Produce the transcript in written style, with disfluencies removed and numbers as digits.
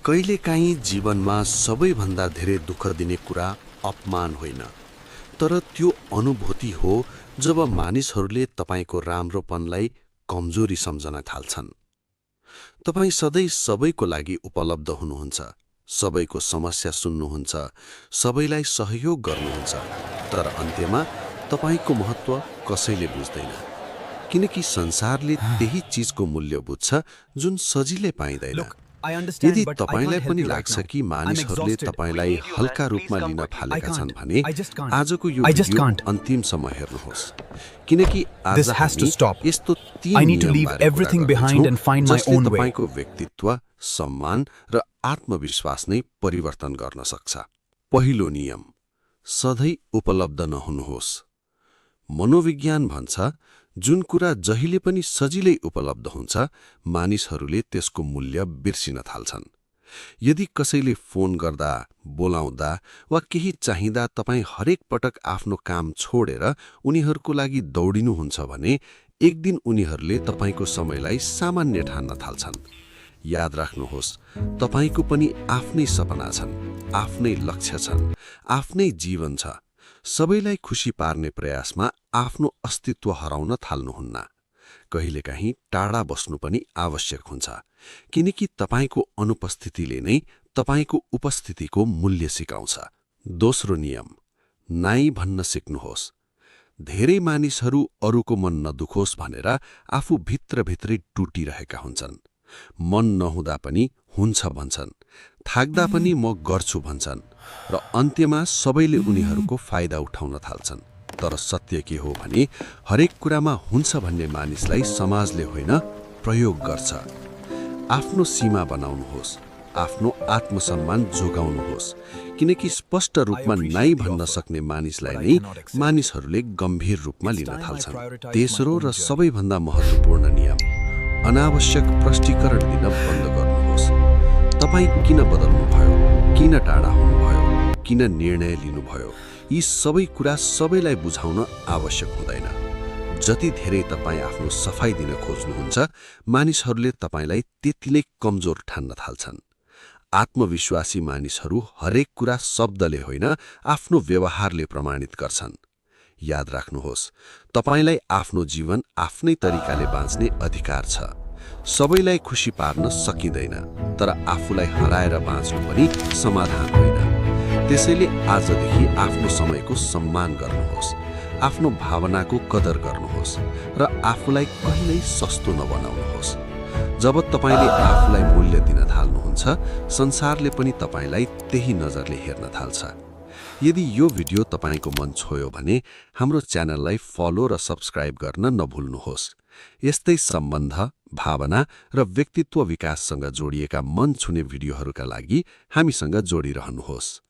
कहिलेकाहीँ जीवनमा सबैभन्दा धेरै दुःख दिने कुरा अपमान होइन, तर त्यो अनुभूति हो जब मानिसहरूले तपाईँको राम्रोपनलाई कमजोरी सम्झन थाल्छन्। तपाईँ सधैँ सबैको लागि उपलब्ध हुनुहुन्छ, सबैको समस्या सुन्नुहुन्छ, सबैलाई सहयोग गर्नुहुन्छ, तर अन्त्यमा तपाईँको महत्त्व कसैले बुझ्दैन, किनकि संसारले त्यही चीजको मूल्य बुझ्छ जुन सजिलै पाइँदैन। यदि तपाईलाई पनि लाग्छ कि मानिसहरूले तपाईलाई हल्का रूपमा लिन थालेका छन् भने आजको यो भिडियो अन्तिमसम्म हेर्नुहोस्, किनकि आज हामी यस्तो तीन नियमबारे कुरा गर्छौं जसले तपाईको व्यक्तित्व, सम्मान र आत्मविश्वास नै परिवर्तन गर्न सक्छ। पहिलो नियम, सधैँ उपलब्ध नहुनुहोस्। मनोविज्ञान भन्छ जुन कुरा जहिले पनि सजिलै उपलब्ध हुन्छ, मानिसहरूले त्यसको मूल्य बिर्सिन थाल्छन्। यदि कसैले फोन गर्दा, बोलाउँदा वा केही चाहिँदा तपाईँ हरेक पटक आफ्नो काम छोडेर उनीहरूको लागि दौडिनुहुन्छ भने एक दिन उनीहरूले तपाईको समयलाई सामान्य ठान्न थाल्छन्। याद राख्नुहोस्, तपाईको पनि आफ्नै सपना छन्, आफ्नै लक्ष्य छन्, आफ्नै जीवन छ। सबैलाई खुशी पार्ने प्रयासमा आफ्नो अस्तित्व हराउन थाल्नुहुन्न। कहिलेकाहीँ टाढा बस्नु पनि आवश्यक हुन्छ, किनकि तपाईको अनुपस्थितिले नै तपाईको उपस्थितिको मूल्य सिकाउँछ। दोस्रो नियम, नाई भन्न सिक्नुहोस्। धेरै मानिसहरू अरूको मन नदुखोस् भनेर आफू भित्रभित्रै टुटिरहेका हुन्छन्। मन नहुँदा पनि हुन्छ भन्छन्, थाक्दा पनि म गर्छु भन्छन्, र अन्त्यमा सबैले उनीहरूको फाइदा उठाउन थाल्छन्। तर सत्य के हो भने हरेक कुरामा हुन्छ भन्ने मानिसलाई समाजले होइन, प्रयोग गर्छ। आफ्नो सीमा बनाउनुहोस्, आफ्नो आत्मसम्मान जोगाउनुहोस्, किनकि स्पष्ट रूपमा नाई भन्न सक्ने मानिसलाई नै मानिसहरूले गम्भीर रूपमा लिन थाल्छन्। तेस्रो र सबैभन्दा महत्त्वपूर्ण नियम, अनावश्यक प्रष्टीकरण दिन बन्द गर्नुहोस्। तपाईँ किन बदल्नुभयो, किन टाढा हुनुभयो, किन निर्णय लिनुभयो, यी सबै कुरा सबैलाई बुझाउन आवश्यक हुँदैन। जति धेरै तपाईँ आफ्नो सफाई दिन खोज्नुहुन्छ, मानिसहरूले तपाईलाई त्यतिले कमजोर ठान्न थाल्छन्। आत्मविश्वासी मानिसहरू हरेक कुरा शब्दले होइन, आफ्नो व्यवहारले प्रमाणित गर्छन्। याद राख्नुहोस्, तपाईलाई आफ्नो जीवन आफ्नै तरिकाले बाँच्ने अधिकार छ। सबैलाई खुशी पार्न सकिँदैन, तर आफूलाई हराएर बाँच्नु पनि समाधान होइन। त्यसैले आजदेखि आफ्नो समयको सम्मान गर्नुहोस्, आफ्नो भावनाको कदर गर्नुहोस् र आफूलाई कहिल्यै सस्तो नबनाउनुहोस्। जब तपाईले आफूलाई मूल्य दिन थाल्नुहुन्छ, संसारले पनि तपाईलाई त्यही नजरले हेर्न थाल्छ। यदि यो भिडियो तपाईको मन छोयो भने हाम्रो च्यानललाई फलो र सब्स्क्राइब गर्न नभुल्नुहोस्। यस्तै सम्बन्ध, भावना र व्यक्तित्व विकाससँग जोडिएका मन छुने भिडियोहरूका लागि हामीसँग जोडिरहनुहोस्।